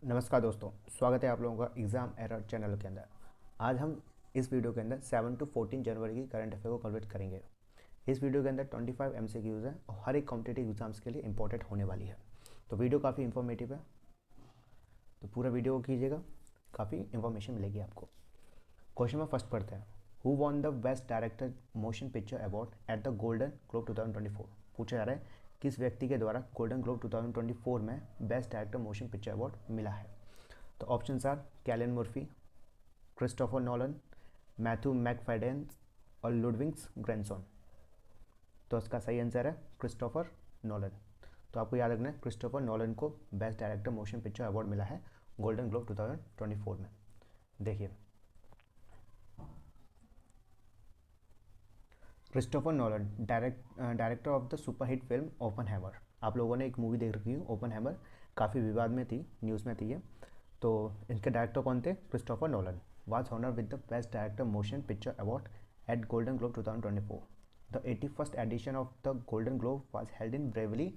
नमस्कार दोस्तों, स्वागत है आप लोगों का एग्ज़ाम एरर चैनल के अंदर। आज हम इस वीडियो के अंदर 7 to 14 जनवरी की करंट अफेयर को कंप्लीट करेंगे। इस वीडियो के अंदर 25 MCQs हैं और हर एक कॉम्पिटिटिव एग्जाम्स के लिए इंपॉर्टेंट होने वाली है। तो वीडियो काफ़ी इन्फॉर्मेटिव है, तो पूरा वीडियो को कीजिएगा, काफ़ी इन्फॉर्मेशन मिलेगी आपको। क्वेश्चन में फर्स्ट पढ़ते हैं। Who won the best director motion picture award at the Golden Globe 2024? पूछा जा रहा है किस व्यक्ति के द्वारा गोल्डन ग्लोब 2024 में best director motion picture award मिला है। तो options are Cillian Murphy, Christopher Nolan, Matthew Macfadyen और लुडविग्स ग्रैंडसन। तो इसका सही आंसर है क्रिस्टोफर नॉलन। तो आपको याद रखना है क्रिस्टोफर नॉलन को best director motion picture award मिला है गोल्डन ग्लोब 2024 में। देखिए, Christopher Nolan director of the superhit film Oppenheimer. आप लोगों ने एक मूवी देख रखी है ओपनहैमर, काफ़ी विवाद में थी, न्यूज़ में थी ये। तो इनके डायरेक्टर कौन थे? Christopher Nolan was honour with the best director motion picture award at Golden Globe 2024। The 81st edition of the Golden Globe was held in Beverly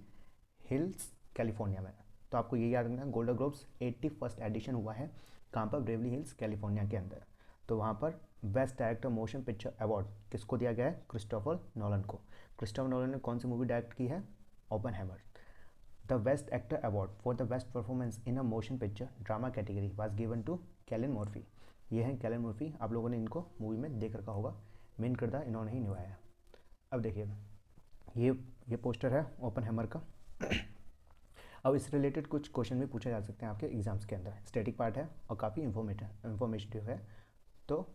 Hills California में। तो आपको ये याद रखना है गोल्डन ग्लोब्स 81st एडिशन हुआ है कहाँ पर? ब्रेवली हिल्स कैलिफोर्निया के अंदर। तो वहाँ पर best director motion picture award किसको दिया गया है? क्रिस्टोफर नॉलन को। क्रिस्टोफर नॉलन ने कौन सी मूवी डायरेक्ट की है? Oppenheimer. The best actor award for the best performance in a motion picture drama category was given to Cillian Murphy. ये हैं कैलियन मर्फी, आप लोगों ने इनको मूवी में देख रखा होगा, मेन किरदार इन्होंने ही निभाया है। अब देखिए, ये पोस्टर है ओपनहैमर का। अब इस रिलेटेड कुछ क्वेश्चन भी पूछे जा सकते हैं आपके एग्जाम्स के अंदर। स्टैटिक पार्ट है और काफ़ी इन्फॉर्मेटिव है, तो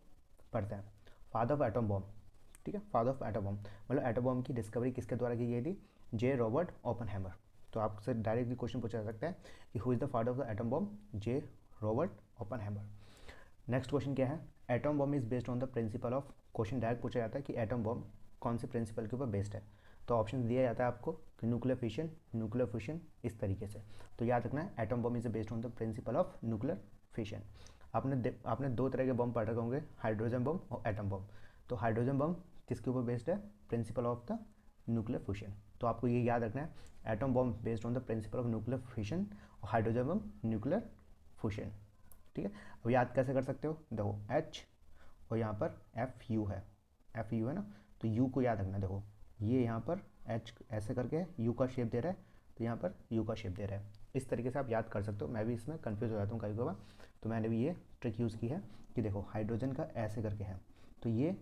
पढ़ते हैं। फादर ऑफ एटम बॉम्ब, ठीक है, फादर ऑफ एटम बॉम्ब मतलब एटम बॉम्ब की डिस्कवरी किसके द्वारा की गई थी? J Robert Oppenheimer. तो आपसे डायरेक्टली क्वेश्चन पूछा जा सकता है कि who is the father of the atom bomb? J Robert Oppenheimer. Next question क्या है? Atom bomb is based on the principle of. Question direct पूछा जाता है कि एटम बॉम्ब कौन से प्रिंसिपल के ऊपर बेस्ड है। तो ऑप्शन दिया जाता है आपको कि न्यूक्लियर फिशन, इस तरीके से। तो याद रखना है atom bomb is based on the principle of nuclear fission. आपने दो तरह के बम पढ़ रखे होंगे, हाइड्रोजन बम और एटम बम। तो हाइड्रोजन बम किसके ऊपर बेस्ड है? Principle of the nuclear fusion. तो आपको ये याद रखना है atom bomb based on the principle of nuclear fusion और हाइड्रोजन बम न्यूक्लियर फ्यूशन। ठीक है, अब याद कैसे कर सकते हो? देखो एच और यहाँ पर एफ यू है ना, तो यू को याद रखना। देखो ये यहाँ पर एच ऐसे करके यू का शेप दे रहा है, तो यहाँ पर यू का शेप दे रहा है। इस तरीके से आप याद कर सकते हो। मैं भी इसमें कंफ्यूज हो जाता हूँ कभी कभार, तो मैंने भी ये ट्रिक यूज़ की है कि देखो हाइड्रोजन का ऐसे करके है, तो ये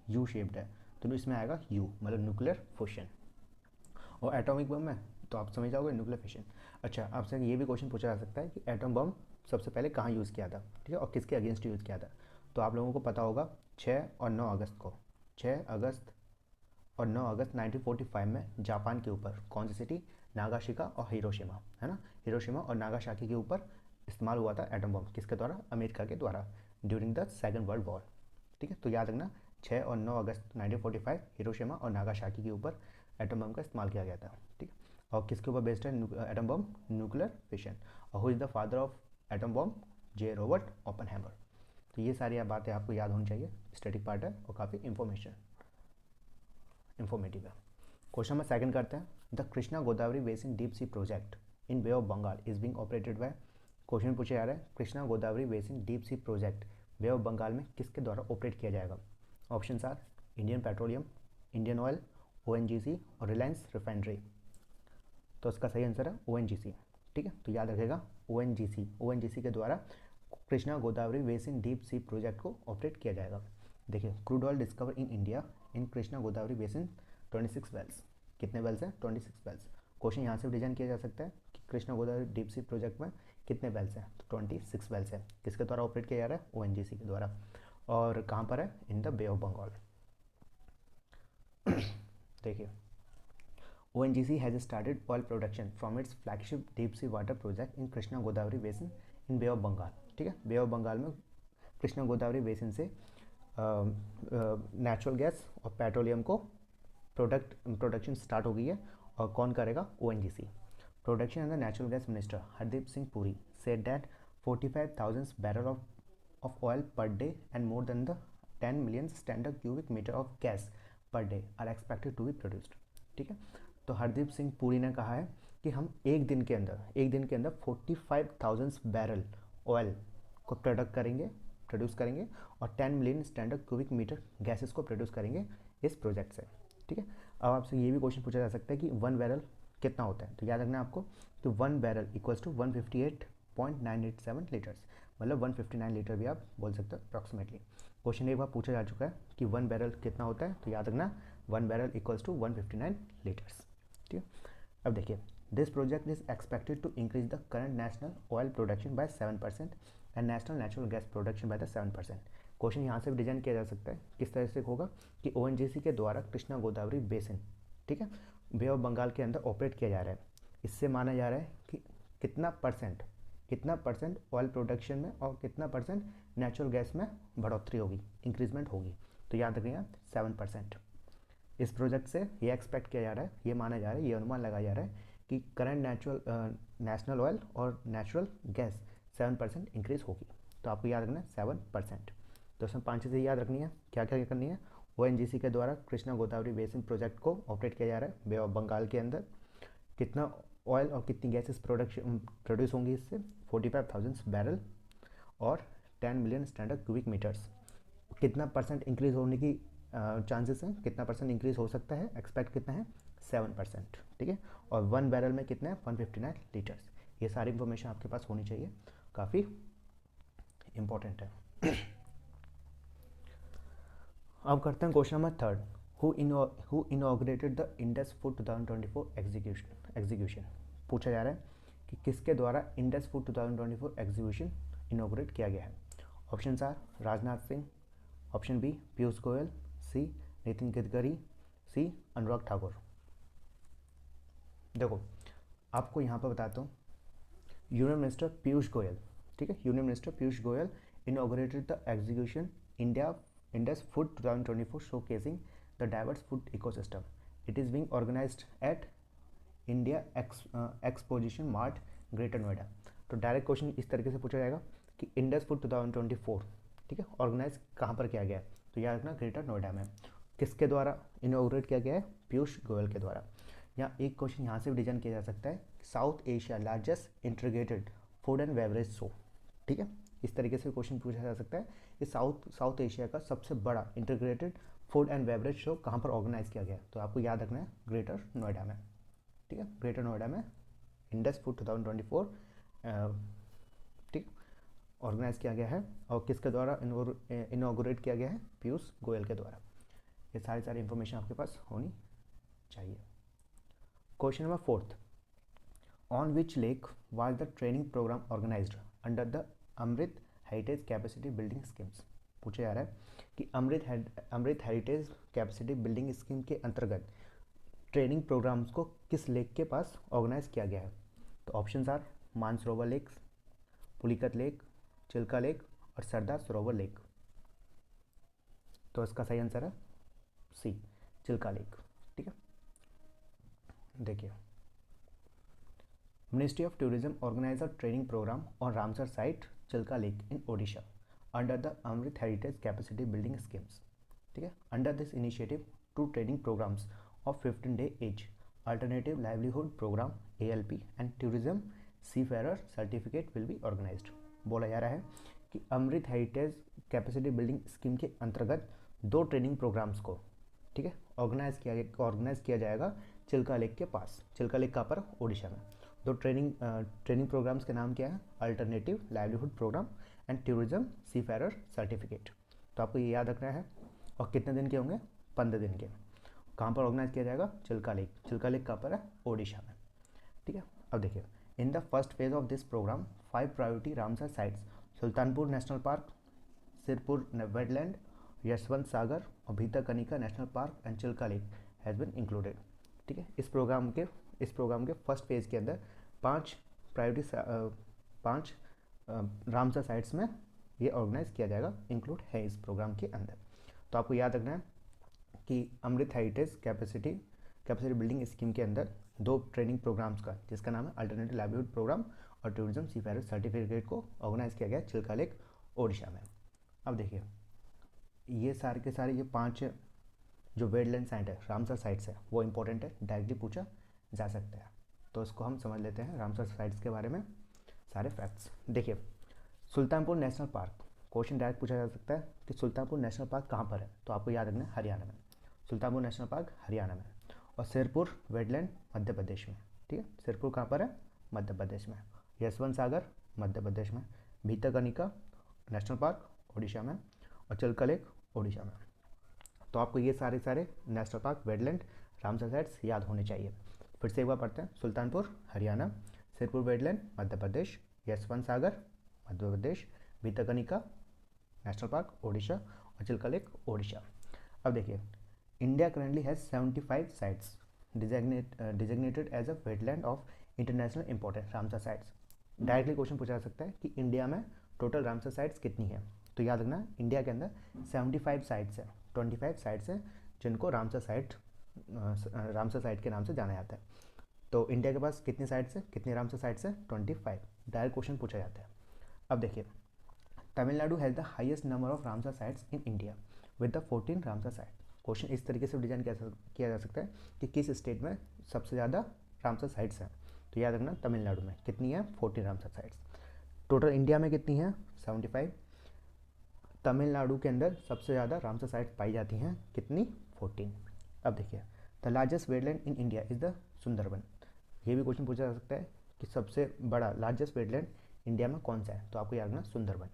यू शेप्ड है, तो इसमें आएगा यू मतलब न्यूक्लियर फ्यूशन। और एटॉमिक बम में तो आप समझ जाओगे न्यूक्लियर फिशन। अच्छा, आपसे ये भी क्वेश्चन पूछा जा सकता है कि एटम बम सबसे पहले कहाँ यूज़ किया था, ठीक है, और किसके अगेंस्ट यूज़ किया था। तो आप लोगों को पता होगा 6 और 9 अगस्त को, 6 अगस्त और 9 अगस्त 1945 में जापान के ऊपर कौन सी सिटी? नागाशिका और हिरोशिमा, है ना। हिरोशिमा और नागासाकी के ऊपर इस्तेमाल हुआ था एटम बम, किसके द्वारा? अमेरिका के द्वारा, during the second world war. ठीक है, तो याद रखना 6 और 9 अगस्त 1945 हिरोशिमा और नागासाकी के ऊपर एटम बम का इस्तेमाल किया गया था। ठीक है, और किसके ऊपर बेस्ड है एटम बम? Nuclear fission. और who is the father of atom bomb? J Robert Oppenheimer. तो ये सारी बातें आपको याद होनी चाहिए। स्टैटिक पार्ट है और काफ़ी इन्फॉर्मेटिव है। क्वेश्चन नंबर सेकंड करते हैं। The Krishna Godavari basin deep sea project in bay of Bengal is being operated by. Question पूछे जा रहा है Krishna Godavari basin deep sea project bay of Bengal में किसके द्वारा ऑपरेट किया जाएगा। Option are Indian petroleum, Indian oil, ONGC और रिलायंस रिफाइनरी। तो इसका सही आंसर है ONGC। ठीक है, तो याद रखेगा ONGC के द्वारा Krishna Godavari basin deep sea project को ऑपरेट किया जाएगा। देखिए, crude oil discover in India in Krishna Godavari basin 26 wells. कितने वेल्स हैं? 26 वेल्स। क्वेश्चन यहाँ से डिजाइन किया जा सकता है कि Krishna Godavari deep sea project में कितने वेल्स हैं? तो 26 वेल्स है। किसके द्वारा ऑपरेट किया जा रहा है? ONGC के द्वारा। और कहाँ पर है? In the bay of Bengal. देखिए, ONGC has started oil production from its flagship deep sea water project in Krishna Godavari basin in bay of Bengal. ठीक है, बे ऑफ बंगाल में कृष्णा गोदावरी बेसिन से नेचुरल गैस और पेट्रोलियम को प्रोडक्शन स्टार्ट हो गई है। और कौन करेगा? ONGC। Production and the natural gas minister Hardeep Singh Puri said that 45,000 barrel of oil per day and more than the 10 million standard cubic meter of gas per day are expected to be produced। ठीक है, तो हरदीप सिंह पुरी ने कहा है कि कि हम एक दिन के अंदर 45,000 बैरल ऑयल को प्रोड्यूस करेंगे और 10 million standard cubic metre gases को प्रोड्यूस करेंगे इस प्रोजेक्ट से। ठीक है, अब आपसे ये भी क्वेश्चन पूछा जा सकता है कि 1 बैरल कितना होता है। तो याद रखना है आपको कि 1 बैरल इक्वल्स टू 158.987 लीटर्स, मतलब 159 लीटर भी आप बोल सकते हो अप्रॉक्सीमेटली। क्वेश्चन एक बार पूछा जा चुका है कि 1 बैरल कितना होता है, तो याद रखना 1 बैरल इक्वल्स टू 159 लीटर्स। ठीक है, अब देखिए, this project is expected to increase the current national oil production by 7% and national natural gas production by the 7%। Question यहाँ से भी डिजाइन किया जा सकता है, किस तरह से होगा कि ONGC के द्वारा कृष्णा गोदावरी बेसिन, ठीक है, बे ऑफ बंगाल के अंदर ऑपरेट किया जा रहा है। इससे माना जा रहा है कि कितना परसेंट ऑयल प्रोडक्शन में और कितना परसेंट नेचुरल गैस में बढ़ोतरी होगी, इंक्रीजमेंट होगी। तो याद रखिए 7%। इस प्रोजेक्ट से ये एक्सपेक्ट किया जा रहा है, ये माना जा रहा है, ये अनुमान लगाया जा रहा है कि करंट नेशनल ऑयल और नेचुरल गैस 7% इंक्रीज होगी। तो आपको याद रखना है 7%। तो उसमें 5 चीज़ें याद रखनी है, क्या क्या करनी है। ONGC के द्वारा कृष्णा गोदावरी बेसिन प्रोजेक्ट को ऑपरेट किया जा रहा है बे ऑफ बंगाल के अंदर। कितना ऑयल और कितनी गैसेस प्रोड्यूस होंगी इससे, 45,000 बैरल और 10 मिलियन स्टैंडर्ड क्यूबिक मीटर्स। कितना परसेंट इंक्रीज होने की चांसेस हैं, कितना परसेंट इंक्रीज हो सकता है, एक्सपेक्ट कितना है 7%। ठीक है, और 1 बैरल में कितना है 159 लीटर्स। ये सारी इंफॉर्मेशन आपके पास होनी चाहिए, काफ़ी इंपॉर्टेंट है। अब करते हैं question number 3, who inaugurated the Indus food 2024 execution. पूछा जा रहा है कि किसके द्वारा इंडस फूड 2024 एग्जीक्यूशन इनॉग्रेट किया गया है। Option are Rajnath Singh, option B Piyush Goyal, C Nitin Gadkari, C Anurag Thakur. देखो आपको यहाँ पर बताता हूँ, यूनियन मिनिस्टर पीयूष गोयल, ठीक है, union minister Piyush Goyal inaugurated the execution Indus food 2024 showcasing the diverse food ecosystem. It is being organized at India exposition mart greater Noida. तो डायरेक्ट क्वेश्चन इस तरीके से पूछा जाएगा कि इंडस फूड 2024, ठीक है, ऑर्गेनाइज कहाँ पर किया गया है। तो याद रखना ग्रेटर नोएडा में। किसके द्वारा इनॉग्रेट किया गया है, पीयूष गोयल के द्वारा। या एक क्वेश्चन यहाँ से भी डिजाइन किया जा सकता है, south Asia largest integrated food and beverage show, ठीक है, इस तरीके से क्वेश्चन पूछा जा सकता है कि साउथ एशिया का सबसे बड़ा integrated food and beverage show कहाँ पर ऑर्गेनाइज किया गया है। तो आपको याद रखना है ग्रेटर नोएडा में। ठीक है, ग्रेटर नोएडा में इंडस फूड 2024 ठीक ऑर्गेनाइज किया गया है, और किसके द्वारा इनॉग्रेट किया गया है, पीयूष गोयल के द्वारा। ये सारी इंफॉर्मेशन आपके पास होनी चाहिए। Question number 4, on which lake was the training programme organised under the Amrit heritage capacity building schemes. पूछा जा रहा है कि Amrit heritage capacity building scheme के अंतर्गत ट्रेनिंग प्रोग्राम्स को किस लेक के पास ऑर्गेनाइज किया गया है। तो options are Mansarovar lake, Pulicat lake, Chilika lake और सरदार सरोवर लेक। तो इसका सही आंसर है सी, चिल्का लेक। ठीक है, देखिए, ministry of tourism organise a training programme on Ramsar site Chilika lake in Odisha under the Amrit heritage capacity building schemes. ठीक है, under this initiative 2 training programmes of 15-day age alternative livelihood program ALP and tourism seafarer certificate will be organized। बोला जा रहा है कि Amrit heritage capacity building scheme के अंतर्गत 2 training programmes को, ठीक है, ऑर्गेनाइज किया जाएगा चिल्का लेक के पास। चिल्का लेक कहाँ पर, ओडिशा में। 2 ट्रेनिंग प्रोग्राम्स के नाम क्या है, alternative livelihood programme and tourism seafarer certificate. तो आपको ये याद रखना है, और कितने दिन के होंगे, 15 दिन के। कहाँ पर ऑर्गेनाइज किया जाएगा, चिल्का लेक। चिल्का लेक कहाँ पर है, ओडिशा में। ठीक है, अब देखिए, in the first phase of this programme 5 priority Ramsar sites Sultanpur national park, Sirpur wetland, Yashwant Sagar और Bhitarkanika national park and Chilka lake has been included. ठीक है, इस प्रोग्राम के फर्स्ट फेज के अंदर 5 रामसर साइट्स में ये ऑर्गेनाइज किया जाएगा, इंक्लूड है इस प्रोग्राम के अंदर। तो आपको याद रखना है कि Amrit heritage capacity building scheme के अंदर 2 ट्रेनिंग प्रोग्राम्स का, जिसका नाम है अल्टरनेटिव लाइवलीहुड प्रोग्राम और टूरिज्म सीफेरर सर्टिफिकेट को ऑर्गेनाइज किया गया चिल्का लेक ओडिशा में। अब देखिए, ये सारे के सारे ये 5 जो वेटलैंड साइट है, रामसर साइट्स है, वो इंपॉर्टेंट है, डायरेक्टली पूछा जा सकता है। तो इसको हम समझ लेते हैं रामसर साइट्स के बारे में सारे फैक्ट्स। देखिए, Sultanpur national park, question direct पूछा जा सकता है कि सुल्तानपुर नेशनल पार्क कहाँ पर है, तो आपको याद रखना है हरियाणा में। सुल्तानपुर नेशनल पार्क हरियाणा में। और सिरपुर वेटलैंड मध्य प्रदेश में। ठीक है, सिरपुर कहाँ पर है, मध्य प्रदेश में। यशवंत सागर मध्य प्रदेश में। भीतरकनिका नेशनल पार्क उड़ीसा में। और चिल्का लेक उड़ीसा में। तो आपको ये सारे national park, wetland, Ramsar sites याद होने चाहिए। फिर से एक बार पढ़ते हैं। Sultanpur Haryana, Sirpur wetland Madhya Pradesh, Yashwant Sagar Madhya Pradesh, Bhitarkanika national park Orissa और चिल्का लेक उड़ीसा। अब देखिए, India currently has 75 sites designated as a wetland of international importance Ramsar sites. Directly question पूछा जा सकता है कि इंडिया में टोटल रामसर साइट्स कितनी है, तो याद रखना इंडिया के अंदर 75 साइट्स है, 25 साइट्स हैं जिनको रामसर साइट के नाम से जाना जाता है। तो इंडिया के पास कितनी साइट्स है, कितनी रामसर साइट्स है, 25। डायरेक्ट क्वेश्चन पूछा जाता है। अब देखिए, Tamil Nadu has the highest number of Ramsar sites in India with the 14 Ramsar site. Question इस तरीके से डिजाइन किया जा सकता है कि किस स्टेट में सबसे ज़्यादा रामसर साइट्स हैं, तो याद रखना तमिलनाडु में कितनी है, 14 रामसर साइट्स। टोटल इंडिया में कितनी है, 75। तमिलनाडु के अंदर सबसे ज़्यादा रामसर साइट्स पाई जाती हैं, कितनी, 14। अब देखिए, the largest wetland in India is the Sundarban. ये भी क्वेश्चन पूछा जा सकता है कि सबसे बड़ा लार्जेस्ट वेटलैंड इंडिया में कौन सा है, तो आपको याद रखना सुंदरबन।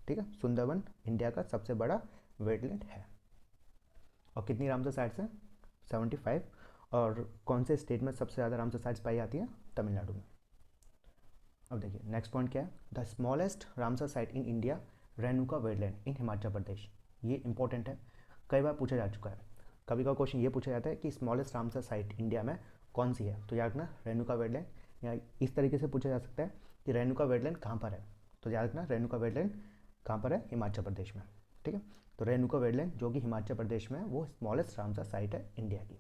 ठीक है, सुंदरबन इंडिया का सबसे बड़ा वेटलैंड है। और कितनी रामसर साइट्स हैं, 75। और कौन से स्टेट में सबसे ज़्यादा रामसर साइट्स पाई जाती हैं, तमिलनाडु में। अब देखिए, नेक्स्ट पॉइंट क्या है, the smallest Ramsar site in India Renuka wetland in Himachal Pradesh. ये इंपॉर्टेंट है, कई बार पूछा जा चुका है। कभी का क्वेश्चन ये पूछा जाता है कि स्मॉलेस्ट रामसर साइट इंडिया में कौन सी है, तो याद रखना रेणुका वेटलैंड। या इस तरीके से पूछा जा सकता है कि रेणुका वेटलैंड कहाँ पर है, तो याद रखना रेणुका वेटलैंड कहाँ पर है, हिमाचल प्रदेश में। ठीक है, तो रेणुका वेटलैंड जो कि हिमाचल प्रदेश में है वो स्मॉलेस्ट रामसर साइट है इंडिया की।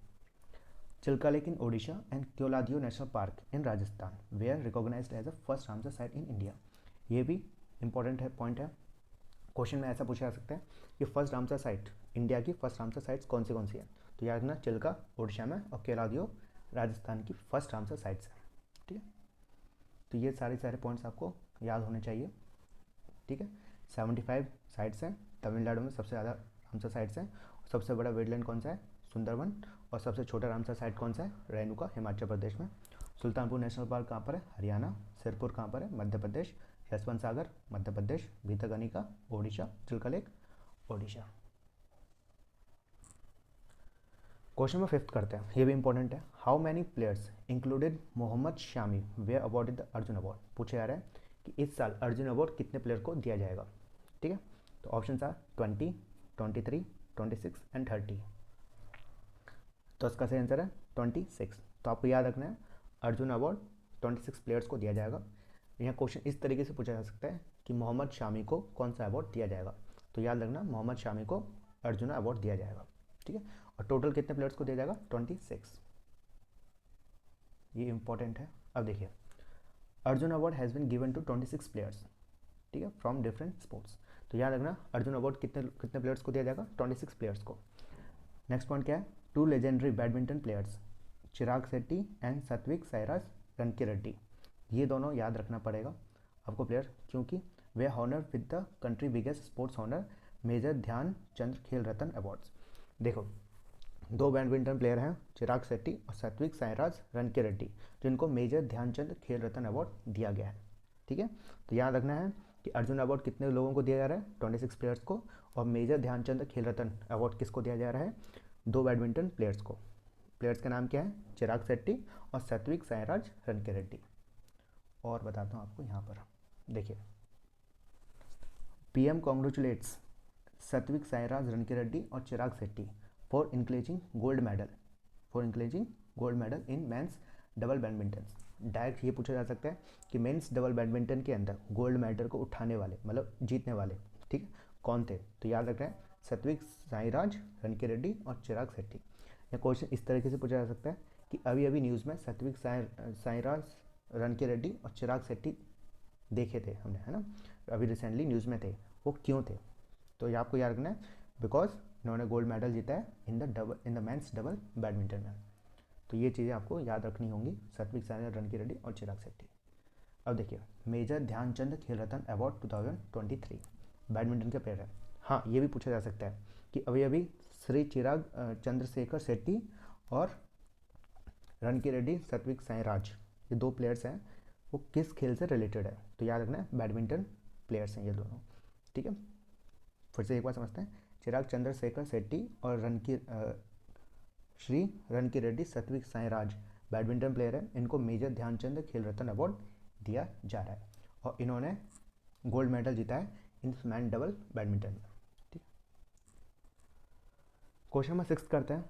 Chilka lake in Odisha and Keoladeo national park in Rajasthan were recognised as a first Ramsar site in India. ये भी इंपॉर्टेंट है, पॉइंट है। क्वेश्चन में ऐसा पूछा जा सकता है कि फर्स्ट रामसर साइट, इंडिया की फर्स्ट रामसर साइट्स कौन सी है, तो याद रखना चिल्का ओडिशा में और केलादियो राजस्थान की फर्स्ट रामसर साइट्स है। ठीक है, तो ये सारे पॉइंट्स आपको याद होने चाहिए। ठीक है, 75 साइट्स हैं, तमिलनाडु में सबसे ज़्यादा रामसर साइट्स हैं। सबसे बड़ा वेटलैंड कौन सा है, सुंदरबन। और सबसे छोटा रामसर साइट कौन सा है, रेणुका, हिमाचल प्रदेश में। सुल्तानपुर नेशनल पार्क कहाँ पर है, हरियाणा। सिरपुर कहाँ पर है, मध्य प्रदेश। यशवंत सागर मध्य प्रदेश। भीतरकनिका ओडिशा। चिल्का लेक ओडिशा। क्वेश्चन में 5th करते हैं, ये भी इंपॉर्टेंट है। How many players included Mohammed Shami were awarded the Arjuna award. पूछा जा रहा है कि इस साल अर्जुन अवार्ड कितने प्लेयर को दिया जाएगा। ठीक है, तो ऑप्शन आर 20, 23, 26 एंड 30। तो इसका सही आंसर है 26। तो आपको याद रखना है अर्जुन अवार्ड 26 प्लेयर्स को दिया जाएगा। यहाँ क्वेश्चन इस तरीके से पूछा जा सकता है कि मोहम्मद शामी को कौन सा अवार्ड दिया जाएगा, तो याद रखना मोहम्मद शामी को अर्जुन अवार्ड दिया जाएगा। ठीक है, और टोटल कितने प्लेयर्स को दिया जाएगा, 26। ये इंपॉर्टेंट है। अब देखिए, Arjuna award has been given to 26 players, ठीक है, फ्रॉम डिफरेंट स्पोर्ट्स। तो याद रखना अर्जुन अवार्ड कितने प्लेयर्स को दिया जाएगा, 26 प्लेयर्स को। नेक्स्ट पॉइंट क्या है, 2 legendary badminton players Chirag Shetty and सात्विक साईराज रनकीरेड्डी। ये दोनों याद रखना पड़ेगा आपको प्लेयर, क्योंकि वे honour with the country biggest sports honour major Dhyanchand Khel Ratna awards. देखो, 2 बैडमिंटन प्लेयर हैं चिराग शेट्टी और सात्विक साईराज रनकीरेड्डी, जिनको मेजर ध्यानचंद खेल रत्न अवार्ड दिया गया है। ठीक है, तो याद रखना है कि अर्जुन अवार्ड कितने लोगों को दिया जा रहा है, 26 प्लेयर्स को। और मेजर ध्यानचंद खेल रत्न अवार्ड किसको दिया जा रहा है, 2 बैडमिंटन प्लेयर्स को। प्लेयर्स के नाम क्या है, चिराग शेट्टी और सात्विक साईराज रनकीरेड्डी। और बताता हूँ आपको यहाँ पर, देखिए, पीएम कॉन्ग्रेचुलेट्स सात्विक साईराज रनकीरेड्डी और Chirag Shetty for clinching gold medal in men's double badminton. Direct ये पूछा जा सकता है कि मेंस डबल बैडमिंटन के अंदर गोल्ड मेडल को उठाने वाले, मतलब जीतने वाले, ठीक है, कौन थे, तो याद रखना है सात्विक साईराज रनकीरेड्डी और चिराग शेट्टी। या क्वेश्चन इस तरीके से पूछा जा सकता है कि अभी अभी न्यूज़ में सात्विक साईराज रनकीरेड्डी और चिराग शेट्टी देखे थे हमने, है ना, अभी रिसेंटली न्यूज़ में थे, वो क्यों थे, तो ये आपको याद रखना है बिकॉज इन्होंने गोल्ड मेडल जीता है in the mains double badminton में। तो ये चीज़ें आपको याद रखनी होंगी, सात्विक साईराज, रनकी रेड्डी और चिराग शेट्टी। अब देखिए, मेजर ध्यानचंद खेल रत्न अवार्ड 2023 बैडमिंटन के प्लेयर है। हाँ, ये भी पूछा जा सकता है कि अभी अभी श्री चिराग चंद्रशेखर शेट्टी और रनकी रेड्डी, सात्विक साईराज, ये 2 प्लेयर्स हैं, वो किस खेल से रिलेटेड है? तो याद रखना है बैडमिंटन प्लेयर्स हैं ये दोनों। ठीक है, फिर से एक बार समझते हैं। चिराग चंद्रशेखर शेट्टी और श्री रनकी रेड्डी, सात्विक साईराज बैडमिंटन प्लेयर है। इनको मेजर ध्यानचंद खेल रत्न अवार्ड दिया जा रहा है और इन्होंने गोल्ड मेडल जीता है इन मैन डबल बैडमिंटन में। ठीक, क्वेश्चन नंबर 6 करते हैं।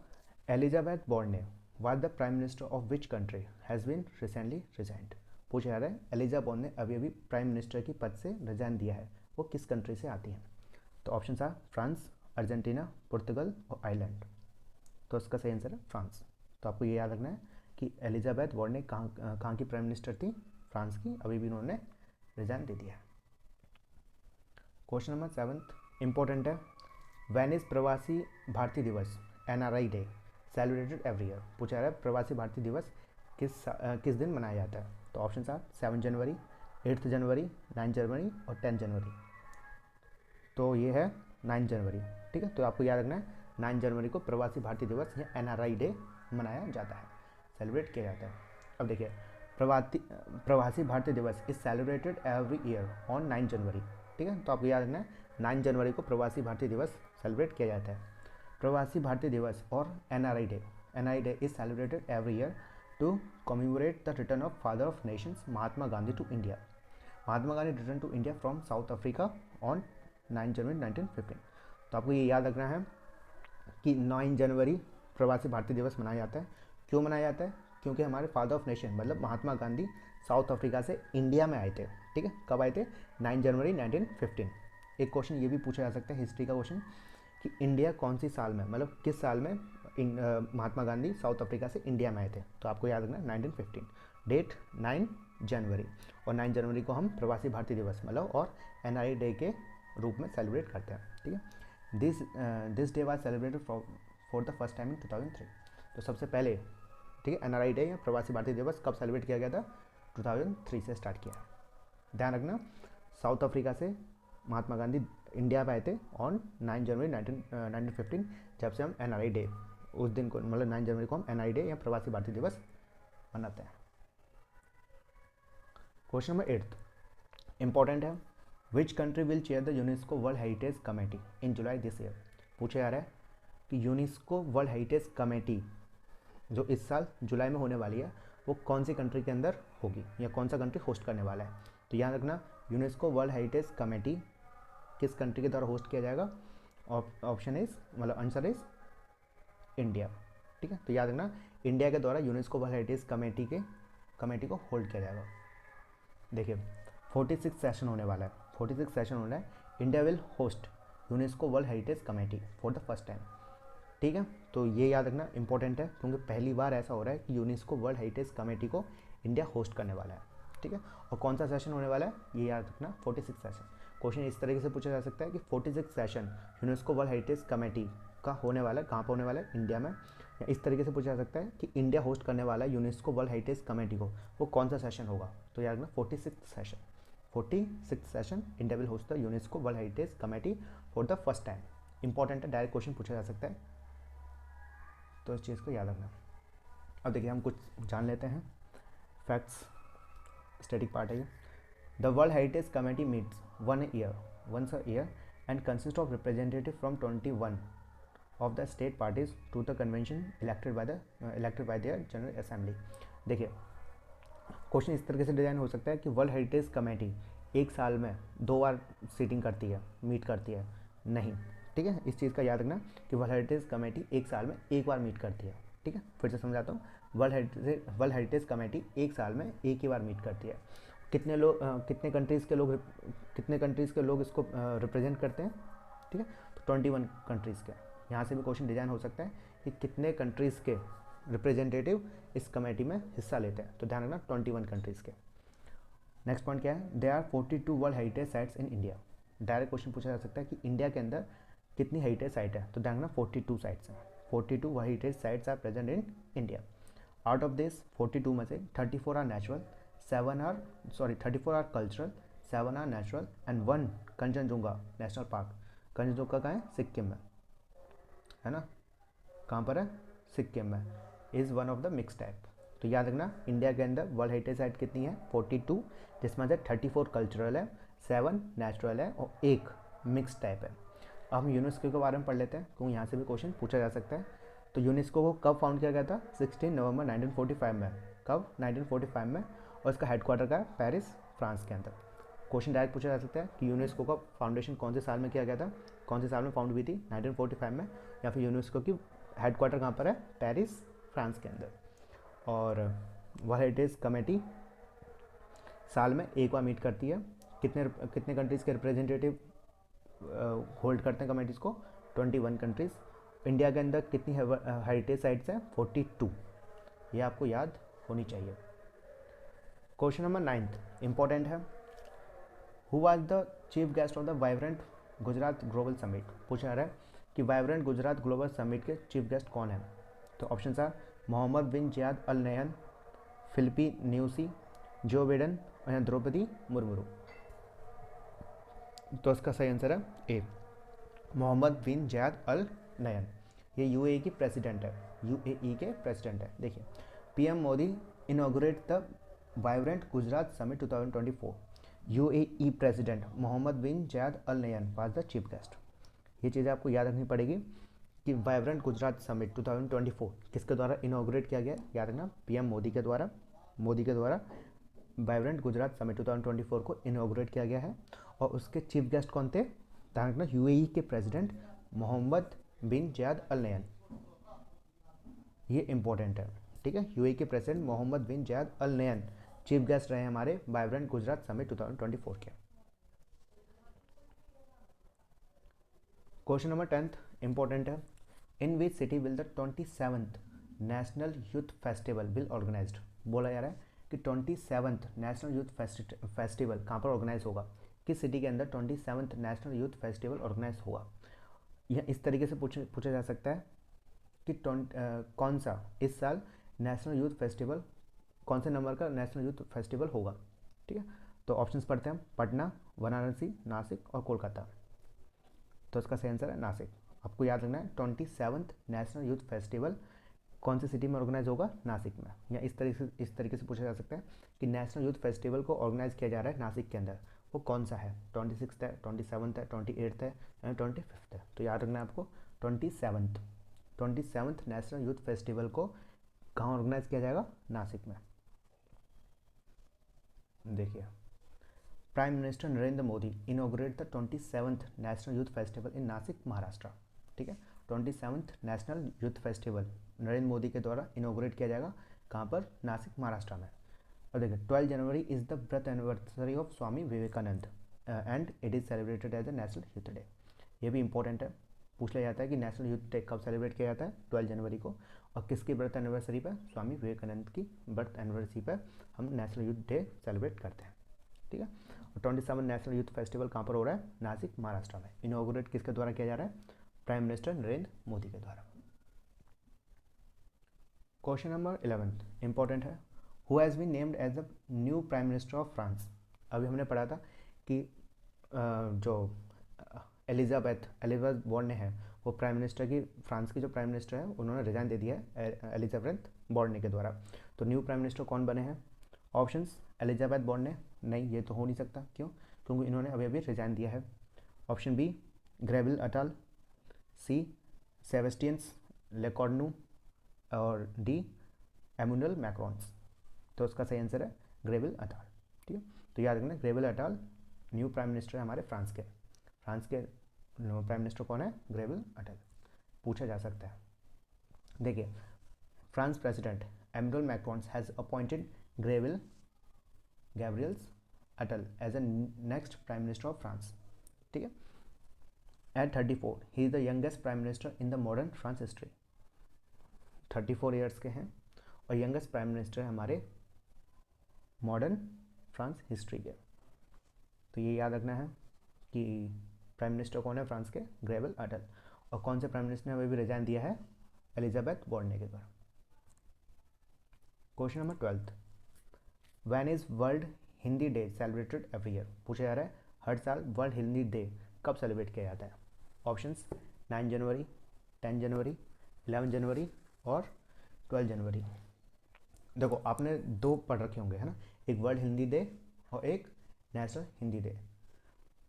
Elisabeth Borne was the prime minister of which country has been recently resigned. पूछा जा रहा है एलिजा बोर्न ने अभी अभी प्राइम मिनिस्टर की पद से रिजाइन दिया है, वो किस कंट्री से आती हैं? तो ऑप्शन था फ्रांस, अर्जेंटीना, पुर्तगाल और आयरलैंड। तो इसका सही आंसर है फ्रांस। तो आपको ये याद रखना है कि एलिजाबेथ बोर्ने कहाँ की प्राइम मिनिस्टर थी? फ्रांस की। अभी भी उन्होंने रिजाइन दे दिया है। क्वेश्चन नंबर 7 इंपॉर्टेंट है। व्हेन इज प्रवासी भारतीय दिवस NRI day celebrated every year. पूछा जा रहा है प्रवासी भारतीय दिवस किस दिन मनाया जाता है? तो ऑप्शन था 7 जनवरी, 8 जनवरी, 9 जनवरी और 10 जनवरी। तो ये है 9 जनवरी। ठीक है, तो आपको याद रखना है 9 जनवरी को प्रवासी भारतीय दिवस या NRI डे मनाया जाता है, सेलिब्रेट किया जाता है। अब देखिए, प्रवासी भारतीय दिवस is celebrated every year on 9 जनवरी। ठीक है, तो आपको याद रखना है 9 जनवरी को प्रवासी भारतीय दिवस सेलिब्रेट किया जाता है। प्रवासी भारतीय दिवस और NRI day is celebrated every year to commemorate the return of father of nations Mahatma Gandhi to India. Mahatma Gandhi return to India from South Africa on 9 January 1915। तो आपको ये याद रखना है कि 9 जनवरी प्रवासी भारतीय दिवस मनाया जाता है। क्यों मनाया जाता है? क्योंकि हमारे फादर ऑफ नेशन मतलब महात्मा गांधी साउथ अफ्रीका से इंडिया में आए थे। ठीक है, कब आए थे? 9 जनवरी 1915। एक क्वेश्चन ये भी पूछा जा सकता है, हिस्ट्री का क्वेश्चन, कि इंडिया कौन सी साल में, मतलब किस साल में महात्मा गांधी साउथ अफ्रीका से इंडिया में आए थे? तो आपको याद रखना 1915, डेट 9 जनवरी। और 9 जनवरी को हम प्रवासी भारतीय दिवस मतलब और NRI डे के रूप में सेलिब्रेट करते हैं। ठीक है, this day was celebrated for the first time in 2003। तो सबसे पहले, ठीक है, NRI डे या प्रवासी भारतीय दिवस कब सेलिब्रेट किया गया था? 2003 से स्टार्ट किया। ध्यान रखना, साउथ अफ्रीका से महात्मा गांधी इंडिया पे आए थे ऑन 9 जनवरी 1915, जब से हम NRI डे उस दिन को मतलब 9 जनवरी को हम NRI डे या प्रवासी भारतीय दिवस मनाते हैं। क्वेश्चन नंबर 8 इंपॉर्टेंट है। Which country will chair the UNESCO world heritage committee in July this year. पूछा जा रहा है कि यूनेस्को वर्ल्ड हेरिटेज कमेटी जो इस साल जुलाई में होने वाली है वो कौन सी कंट्री के अंदर होगी या कौन सा कंट्री होस्ट करने वाला है? तो याद रखना, यूनेस्को वर्ल्ड हेरिटेज कमेटी किस कंट्री के द्वारा होस्ट किया जाएगा? ऑप्शन इज मतलब आंसर इज इंडिया। ठीक है, तो याद रखना इंडिया के द्वारा यूनेस्को वर्ल्ड हेरिटेज कमेटी को होल्ड किया जाएगा। देखिए 46 सेशन होने वाला है, 46 सेशन होना है। India will host UNESCO world heritage committee for the first time. ठीक है, तो ये याद रखना इंपॉर्टेंट है क्योंकि पहली बार ऐसा हो रहा है कि यूनेस्को वर्ल्ड हेरिटेज कमेटी को इंडिया होस्ट करने वाला है। ठीक है, और कौन सा सेशन होने वाला है ये याद रखना, 46 सेशन। क्वेश्चन इस तरीके से पूछा जा सकता है कि 46 session UNESCO world heritage committee का होने वाला है, कहाँ पर होने वाला है? इंडिया में। या इस तरीके से पूछा जा सकता है कि इंडिया होस्ट करने वाला है यूनेस्को वर्ल्ड हेरिटेज कमेटी को, वो कौन सा सेशन होगा? तो याद रखना 46 session. 46 session India will host the UNESCO world heritage committee for the first time. Important है, डायरेक्ट क्वेश्चन पूछा जा सकता है, तो इस चीज़ को याद रखना। अब देखिए हम कुछ जान लेते हैं फैक्ट्स, स्टैटिक पार्ट है ये। The world heritage committee meets once a year and consists of representative from 21 of the state parties to the convention elected by their general assembly। देखिए क्वेश्चन इस तरीके से डिज़ाइन हो सकता है कि वर्ल्ड हेरिटेज कमेटी एक साल में 2 बार सीटिंग करती है, मीट करती है, नहीं। ठीक है, इस चीज़ का याद रखना कि वर्ल्ड हेरिटेज कमेटी एक साल में 1 बार मीट करती है। ठीक है, फिर से समझाता हूँ, वर्ल्ड हेरिटेज कमेटी एक साल में 1 ही बार मीट करती है। कितने कंट्रीज़ के लोग इसको रिप्रेजेंट करते हैं? ठीक है, तो 21 कंट्रीज़ के। यहाँ से भी क्वेश्चन डिज़ाइन हो सकता है कि कितने कंट्रीज़ के रिप्रेजेंटेटिव इस कमेटी में हिस्सा लेते हैं, तो ध्यान रखना 21 कंट्रीज़ के। नेक्स्ट पॉइंट क्या है? There are 42 world heritage sites in India. Direct question पूछा जा सकता है कि इंडिया के अंदर कितनी हेरिटेज साइट है, तो ध्यान रखना 42 साइट्स हैं। 42 heritage sites are present in India. Out of this 42 में से 34 are natural, 34 are cultural, 7 are natural and 1 Kanchenjunga national park. Kanchenjunga कहाँ है? सिक्किम में है ना। कहाँ पर है? सिक्किम में। Is one of the mix type. तो याद रखना इंडिया के अंदर वर्ल्ड हेरिटेज साइट कितनी है? 42, जिसमें से 34 कल्चरल है, 7 नेचुरल है और 1 मिक्स टाइप है। अब हम यूनेस्को के बारे में पढ़ लेते हैं क्योंकि यहाँ से भी क्वेश्चन पूछा जा सकता है। तो यूनेस्को को कब फाउंड किया गया था? 16 नवंबर 1945 में। कब? 1945 में। और इसका हेडक्वार्टर का है पेरिस, फ्रांस के अंदर। क्वेश्चन डायरेक्ट पूछा जा सकता है कि यूनेस्को का फाउंडेशन कौन से साल में किया गया था, कौन से साल में फाउंड हुई थी? 1945 में। या फिर यूनेस्को की हेडक्वार्टर कहाँ पर है? पेरिस, फ्रांस के अंदर। और वर्ल्ड हेरिटेज कमेटी साल में एक बार मीट करती है। कितने कितने कंट्रीज़ के रिप्रेजेंटेटिव होल्ड करते हैं कमेटीज़ को? 21 कंट्रीज़। इंडिया के अंदर कितनी हेरिटेज साइट्स हैं? 42। ये आपको याद होनी चाहिए। क्वेश्चन नंबर 9 इंपॉर्टेंट है। Who was the chief guest of the vibrant Gujarat global summit? पूछा जा रहा है कि वाइब्रेंट गुजरात ग्लोबल समिट के चीफ गेस्ट कौन है? तो option are Mohammed bin Zayed Al Nahyan, Filipe Nyusi, Joe Biden और द्रौपदी मुर्मू। तो इसका सही आंसर है A, Mohammed bin Zayed Al Nahyan. ये यूएई की प्रेसिडेंट है, यूएई के प्रेसिडेंट है। देखिए, PM Modi inaugurate the vibrant Gujarat summit 2024। UAE president Mohammed bin Zayed Al Nahyan was the chief guest. ये चीज़ें आपको याद रखनी पड़ेगी कि वाइब्रेंट गुजरात समिट 2024 किसके द्वारा इनॉग्रेट किया गया? याद रखना पीएम मोदी के द्वारा वाइब्रेंट गुजरात समिट 2024 को इनॉग्रेट किया गया है। और उसके चीफ गेस्ट कौन थे? ध्यान रखना यूएई के president Mohammed bin Zayed Al Nahyan. ये इंपॉर्टेंट है, ठीक है। यूएई के president Mohammed bin Zayed Al Nahyan chief guest रहे हमारे वाइब्रेंट गुजरात समिट 2024 के। क्वेश्चन नंबर 10 इंपॉर्टेंट है। In which city will the 27th national youth festival will organised? बोला जा रहा है कि 27th नेशनल यूथ फेस्टिवल कहाँ पर ऑर्गेनाइज होगा? किस सिटी के अंदर 27th national youth festival organise होगा? यह इस तरीके से पूछा जा सकता है कि कौन सा इस साल नेशनल यूथ फेस्टिवल, कौन से नंबर का नेशनल यूथ फेस्टिवल होगा? ठीक है, तो ऑप्शंस पढ़ते हैं। पटना, वाराणसी, नासिक और कोलकाता। तो इसका सही आंसर है नासिक। आपको याद रखना है 27th नेशनल यूथ फेस्टिवल कौन सी सिटी में ऑर्गेनाइज होगा? नासिक में। या इस तरीके से पूछा जा सकता है कि नेशनल यूथ फेस्टिवल को ऑर्गेनाइज किया जा रहा है नासिक के अंदर, वो कौन सा है? 26 है, 27 है, 28 है या 25 है? तो याद रखना है आपको 27th नेशनल यूथ फेस्टिवल को कहाँ ऑर्गेनाइज किया जाएगा? नासिक में। देखिए, prime minister Narendra Modi inaugurate the 27th national youth festival in Nashik, Maharashtra. ठीक है, 27th national youth festival Narendra Modi के द्वारा इनॉग्रेट किया जाएगा कहाँ पर? नासिक, महाराष्ट्र में। और देखिए 12 January is the birth anniversary of Swami Vivekananda and it is celebrated as the national youth day. ये भी इंपॉर्टेंट है, पूछ लिया जाता है कि नेशनल यूथ डे कब सेलिब्रेट किया जाता है? 12 जनवरी को। और किसकी बर्थ एनिवर्सरी पर? स्वामी विवेकानंद की बर्थ एनिवर्सरी पर हम नेशनल यूथ डे सेलिब्रेट करते हैं। ठीक है, और 27 नेशनल यूथ फेस्टिवल कहाँ पर हो रहा है? नासिक, महाराष्ट्र में। इनॉग्रेट किसके द्वारा किया जा रहा है? प्राइम मिनिस्टर नरेंद्र मोदी के द्वारा। क्वेश्चन नंबर 11 इंपॉर्टेंट है। Who has been named as the new prime minister of France? अभी हमने पढ़ा था कि जो एलिजाबेथ बोर्ने है वो प्राइम मिनिस्टर की, फ्रांस की जो प्राइम मिनिस्टर है उन्होंने रिजाइन दे दिया है एलिजाबेथ बोर्ने के द्वारा। तो न्यू प्राइम मिनिस्टर कौन बने हैं? ऑप्शंस एलिजाबेथ बोर्ने, नहीं ये तो हो नहीं सकता। क्यों? क्योंकि इन्होंने अभी अभी रिजाइन दिया है। ऑप्शन बी ग्रेविल अटाल, सी सेबेस्टियंस लेकॉर्नु और डी एमुनल मैक्रॉन्स। तो उसका सही आंसर है ग्रेविल अटाल। ठीक है, तो याद रखना ग्रेविल अटाल न्यू प्राइम मिनिस्टर है हमारे फ्रांस के। फ्रांस के प्राइम मिनिस्टर कौन है? Gabriel Attal. पूछा जा सकता है। देखिए, France president Emmanuel Macron's has appointed Gabriel's Attal as a next prime minister of France. ठीक है, at 34 he is the youngest prime minister in the modern France history. 34 years के हैं और यंगेस्ट प्राइम मिनिस्टर है हमारे modern France history के। तो ये याद रखना है कि प्राइम मिनिस्टर कौन है फ्रांस के? ग्रेविल अटल। और कौन से प्राइम मिनिस्टर ने अभी भी रिजाइन दिया है? एलिजाबेथ बोर्ने के द्वारा। Question number 12, when is world Hindi day celebrated every year? पूछा जा रहा है हर साल वर्ल्ड हिंदी डे कब सेलिब्रेट किया जाता है? ऑप्शंस 9 जनवरी, 10 जनवरी, 11 जनवरी और 12 जनवरी। देखो आपने दो पढ़ रखे होंगे है ना, एक वर्ल्ड हिंदी डे और एक नेशनल हिंदी डे।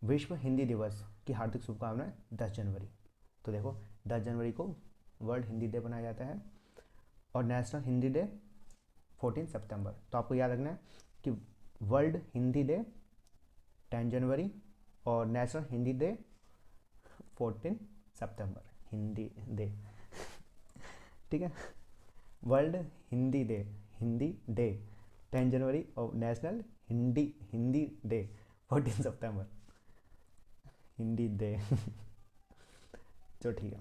विश्व हिंदी दिवस की हार्दिक शुभकामनाएं 10 जनवरी। तो देखो 10 जनवरी को वर्ल्ड हिंदी डे मनाया जाता है और नेशनल हिंदी डे 14 सितंबर। तो आपको याद रखना है कि वर्ल्ड हिंदी डे 10 जनवरी और नेशनल हिंदी डे 14 सितंबर। हिंदी डे ठीक है, वर्ल्ड हिंदी डे 10 जनवरी और नेशनल हिंदी डे 14 सितंबर। हिंदी डे चलो ठीक है।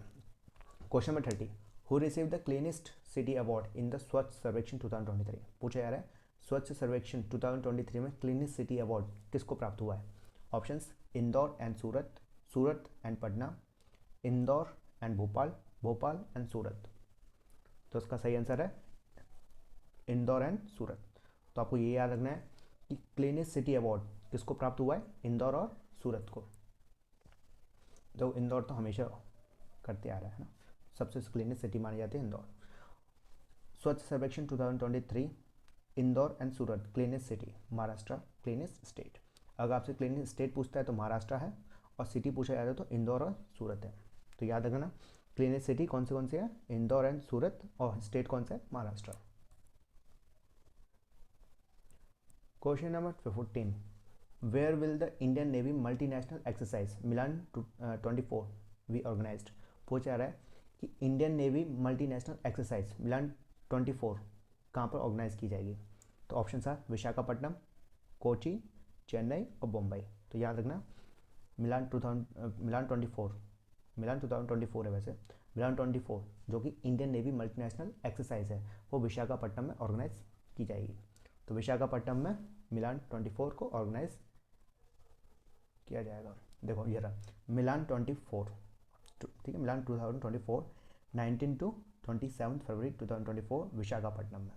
Question number 30, who receive the cleanest city award in the स्वच्छ सर्वेक्षण 2023? पूछा जा रहा है स्वच्छ सर्वेक्षण 2023 में क्लीनेस्ट सिटी अवार्ड किसको प्राप्त हुआ है? Options Indore and Surat, Surat and Patna, Indore and Bhopal, Bhopal and Surat. तो इसका सही आंसर है इंदौर एंड सूरत। तो आपको ये याद रखना है कि क्लीनेस्ट सिटी अवार्ड किसको प्राप्त हुआ है? इंदौर और सूरत को। तो इंदौर तो हमेशा करते आ रहा है ना, सबसे क्लीनेस्ट सिटी मानी जाती है इंदौर। स्वच्छ सर्वेक्षण 2023 Indore and Surat cleanest city, Maharashtra cleanest state. अगर आपसे क्लीनेस्ट स्टेट पूछता है तो महाराष्ट्र है और सिटी पूछा जाता है तो इंदौर और सूरत है। तो याद रखना क्लीनेस्ट सिटी कौन से है? इंदौर एंड सूरत, और स्टेट कौन सा है? Maharashtra. Question number 14, where will the Indian navy multinational exercise Milan 24 be organised? पूछा जा रहा है कि Indian navy multinational exercise Milan 24 कहाँ पर ऑर्गेनाइज की जाएगी? तो ऑप्शन था विशाखापट्टनम, कोची, चेन्नई और मुंबई। तो याद रखना मिलान 2024 है वैसे, मिलान 24 जो कि इंडियन नेवी मल्टीनेशनल एक्सरसाइज है वो विशाखापट्टनम में ऑर्गेनाइज की जाएगी। तो विशाखापट्टनम में मिलान 24 को ऑर्गेनाइज किया जाएगा। देखो ये रहा मिलान 24, ठीक है, मिलान 2024 19 to 27 फरवरी 2024 विशाखापट्टनम में।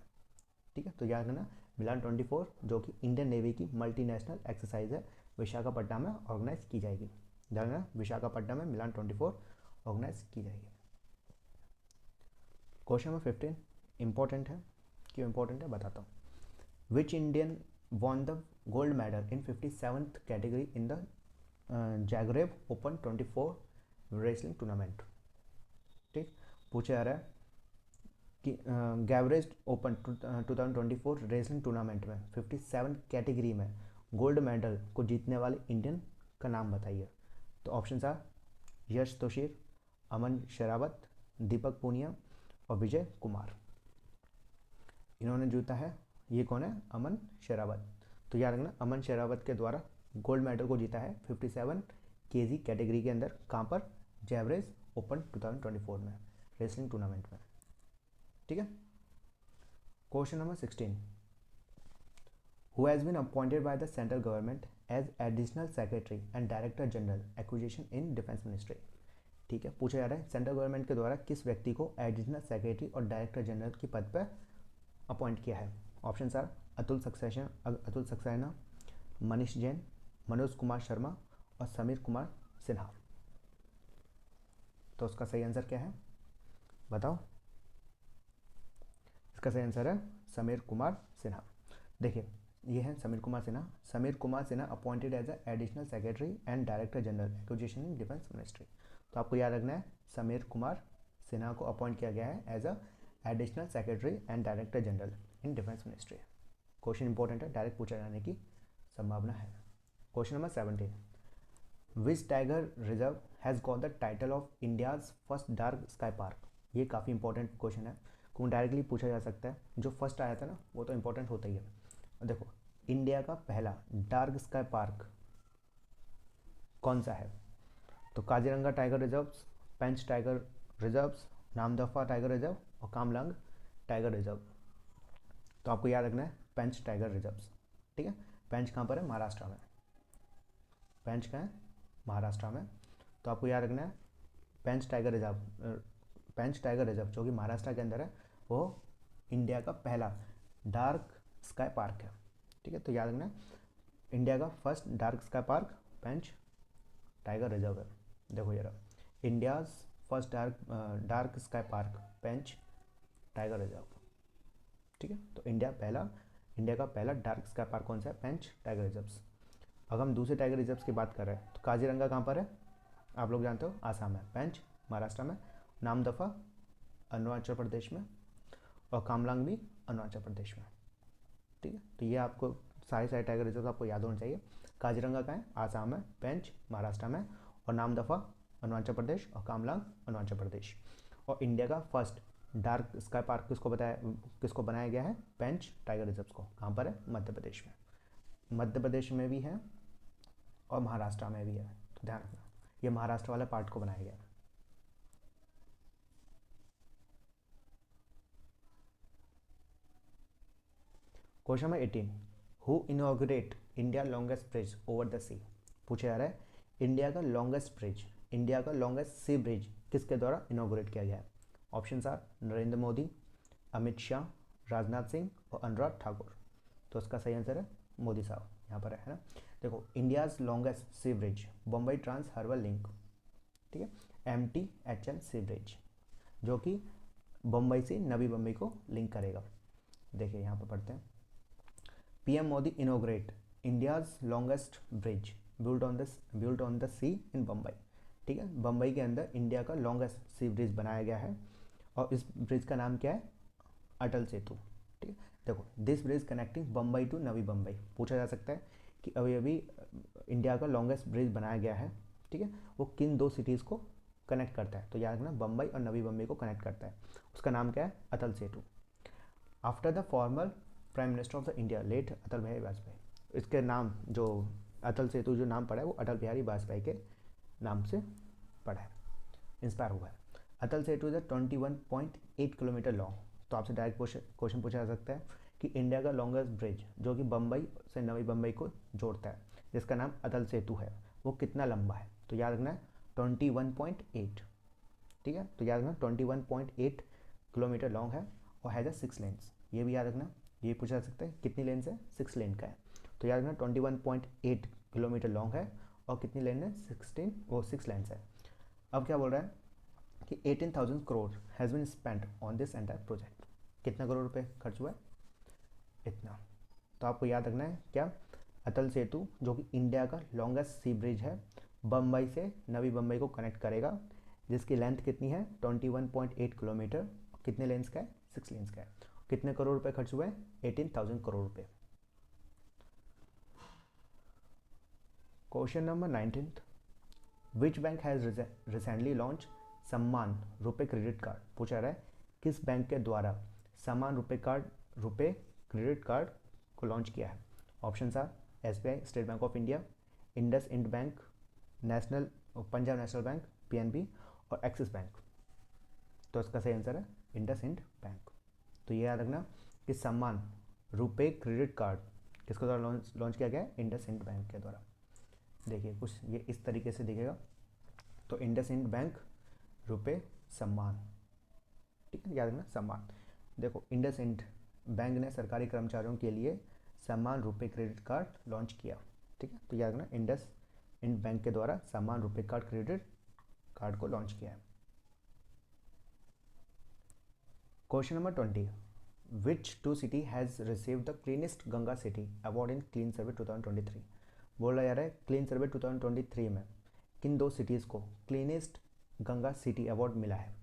ठीक है, तो याद रखना मिलान 24 जो कि इंडियन नेवी की मल्टीनेशनल एक्सरसाइज है विशाखापट्टनम में ऑर्गेनाइज की जाएगी। ध्यान रखना विशाखापट्टनम में मिलान 24 ऑर्गेनाइज की जाएगी। क्वेश्चन नंबर 15 इंपॉर्टेंट है। क्यों इंपॉर्टेंट है बताता हूँ। Which Indian won the gold medal in 57th category in the Zagreb open 24 wrestling tournament? ठीक, पूछा जा रहा है कि गैवरेज ओपन 2024 रेसलिंग टूर्नामेंट में 57 कैटेगरी में गोल्ड मेडल को जीतने वाले इंडियन का नाम बताइए। तो ऑप्शन था यश तोशीर, अमन शेरावत, दीपक पूनिया और विजय कुमार। इन्होंने जीता है, ये कौन है? अमन शेरावत। तो याद रखना अमन शेरावत के द्वारा गोल्ड मेडल को जीता है 57 केजी कैटेगरी के अंदर। कहाँ पर? जैवरेज ओपन 2024 में रेसलिंग टूर्नामेंट में। ठीक है। Question number 16, who has been appointed by the central government as additional secretary and director general acquisition in defence ministry? ठीक है, पूछा जा रहा है सेंट्रल गवर्नमेंट के द्वारा किस व्यक्ति को एडिशनल सेक्रेटरी और डायरेक्टर जनरल की पद पर अपॉइंट किया है? ऑप्शन आर अतुल सक्सेना, मनीष जैन, मनोज कुमार शर्मा और समीर कुमार सिन्हा। तो उसका सही आंसर क्या है बताओ? इसका सही आंसर है समीर कुमार सिन्हा। देखिए ये है Sameer Kumar Sinha. Sameer Kumar Sinha appointed as additional secretary and director general acquisition in defence ministry. तो आपको याद रखना है समीर कुमार सिन्हा को अपॉइंट किया गया है as additional secretary and director general in defence ministry. Question important है, डायरेक्ट पूछा जाने की संभावना है। Question number 17, which tiger reserve has got the title of India's first dark sky park? ये काफ़ी इंपॉर्टेंट क्वेश्चन है, क्यों डायरेक्टली पूछा जा सकता है। जो फर्स्ट आया था ना वो तो इंपॉर्टेंट होता ही है। देखो इंडिया का पहला डार्क स्काई पार्क कौन सा है? तो Kaziranga tiger reserve, Pench tiger reserve, Namdapha tiger reserve और कामलंग टाइगर रिजर्व। तो आपको याद रखना है पेंच टाइगर रिजर्व। ठीक है, पेंच कहाँ पर है? महाराष्ट्र में। पेंच कहाँ है? महाराष्ट्र में। तो आपको याद रखना है पेंच टाइगर रिजर्व जो कि महाराष्ट्र के अंदर है वो इंडिया का पहला डार्क स्काई पार्क है। ठीक है, तो याद रखना इंडिया का first dark sky park Pench tiger reserve है। देखो ये रहा, India's first dark sky park Pench tiger reserve. ठीक है, तो इंडिया का पहला डार्क स्काई पार्क कौन सा है? पेंच टाइगर रिजर्व्स। अगर हम दूसरे टाइगर रिजर्व्स की बात कर रहे हैं तो काजीरंगा कहाँ पर है? आप लोग जानते हो, आसाम है। पेंच महाराष्ट्र में, नामदफा अरुणाचल प्रदेश में, और कामलांग भी अरुणाचल प्रदेश में। ठीक है, तो ये आपको सारे टाइगर रिजर्व आपको याद होना चाहिए। काजीरंगा कहाँ है? आसाम में, पेंच महाराष्ट्र में, और नामदफा अरुणाचल प्रदेश, और कामलांग अरुणाचल प्रदेश। और इंडिया का फर्स्ट डार्क स्काई पार्क किसको बनाया गया है? पेंच टाइगर रिजर्व को। कहाँ पर है? मध्य प्रदेश में। मध्य प्रदेश में भी है और महाराष्ट्र में भी है, तो ध्यान रखना ये महाराष्ट्र वाले पार्ट को बनाया गया है। Question number 18, who inaugurate India longest bridge over the sea? पूछा जा रहा है इंडिया का लॉन्गेस्ट ब्रिज, इंडिया का लॉन्गेस्ट सी ब्रिज किसके द्वारा इनॉग्रेट किया गया है? ऑप्शन आर नरेंद्र मोदी, अमित शाह, राजनाथ सिंह और अनुराग ठाकुर। तो इसका सही आंसर है मोदी साहब, यहाँ पर है ना। देखो India's longest sea bridge Bombay trans harbour link, ठीक है, MTHL सी ब्रिज, जो कि बम्बई से नवी बम्बई को लिंक करेगा। देखिए यहाँ पर पढ़ते हैं, PM Modi inaugurate India's longest bridge built on the sea in Bombay. ठीक है, बम्बई के अंदर इंडिया का लॉन्गेस्ट सी ब्रिज बनाया गया है, और इस ब्रिज का नाम क्या है? अटल सेतु। ठीक है, देखो this bridge connecting Bombay to Navi Bombay. पूछा जा सकता है कि अभी अभी इंडिया का लॉन्गेस्ट ब्रिज बनाया गया है, ठीक है, वो किन दो सिटीज़ को कनेक्ट करता है? तो याद रखना बम्बई और नवी बम्बई को कनेक्ट करता है। उसका नाम क्या है? Atal Setu. After the former prime minister of the India late Atal Bihari Vajpayee. इसके नाम जो अटल सेतु जो नाम पड़ा है वो अटल बिहारी वाजपेयी के नाम से पड़ा है, इंस्पायर हुआ है। अटल सेतु इज 21.8 किलोमीटर लॉन्ग। तो आपसे डायरेक्ट क्वेश्चन पूछा जा सकता है कि इंडिया का लॉन्गेस्ट ब्रिज जो कि बम्बई से नवी बम्बई को जोड़ता है, जिसका नाम अटल सेतु है, वो कितना लंबा है? तो याद रखना है 21.8। ठीक है, तो याद रखना 21.8 किलोमीटर लॉन्ग है और हैज़ 6 लेन्स। ये भी याद रखना, ये पूछा जा सकता है कितनी लेन्स है? 6 लेन का है। तो याद रखना 21.8 किलोमीटर लॉन्ग है और कितनी लेन है? 6 लेन्स है। अब क्या बोल रहा है कि 18,000 crore has been spent on this entire project. कितना करोड़ रुपए खर्च हुआ है? इतना। तो आपको याद रखना है क्या? अटल सेतु जो कि इंडिया का लॉन्गेस्ट सी ब्रिज है, बम्बई से नवी बम्बई को कनेक्ट करेगा, जिसकी लेंथ कितनी है? 21.8 किलोमीटर। कितने लेन्स का है? 6 लेन्स का है। कितने करोड़ रुपए खर्च हुए? 18,000 करोड़ रुपए। Question number 19, which bank has recently launch सम्मान रुपए क्रेडिट कार्ड? पूछा रहा है किस बैंक के द्वारा सम्मान रुपए क्रेडिट कार्ड को लॉन्च किया है? Option are SBI State Bank of India, IndusInd bank, national Punjab national bank PNB, और एक्सिस बैंक। तो इसका सही आंसर है इंडस इंड बैंक। तो ये याद रखना कि सम्मान रुपए क्रेडिट कार्ड किसके द्वारा लॉन्च किया गया है? इंडस इंड बैंक के द्वारा। देखिए कुछ ये इस तरीके से दिखेगा, तो इंडस इंड बैंक रुपए सम्मान। ठीक है, याद रखना सम्मान। देखो इंडस इंड बैंक ने सरकारी कर्मचारियों के लिए सम्मान रुपए क्रेडिट कार्ड लॉन्च किया। ठीक है, तो याद रखना इंडस इंड बैंक के द्वारा Samman RuPay card credit card को लॉन्च किया है। Question number 20, which two city has receive the cleanest Ganga city award in clean survey 2023? बोला जा रहा है क्लीन सर्वे 2023 में किन दो सिटीज़ को क्लीनेस्ट गंगा सिटी अवार्ड मिला है?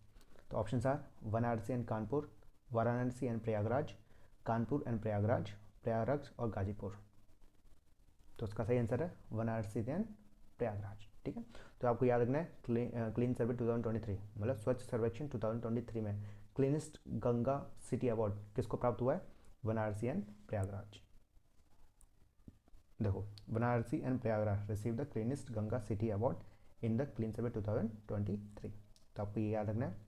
तो option are Varanasi and Kanpur, Varanasi and Prayagraj, Kanpur and Prayagraj, Prayagraj और गाजीपुर। तो उसका सही आंसर है वाराणसी एंड प्रयागराज। ठीक है, तो आपको याद रखना है क्लीन सर्वे 2023 मतलब स्वच्छ सर्वेक्षण 2023 में क्लीनेस्ट गंगा सिटी अवार्ड किसको प्राप्त हुआ है? वाराणसी एंड प्रयागराज। देखो Varanasi and Prayagraj receive the cleanest Ganga city award in the clean survey 2023। तो आपको ये याद रखना है।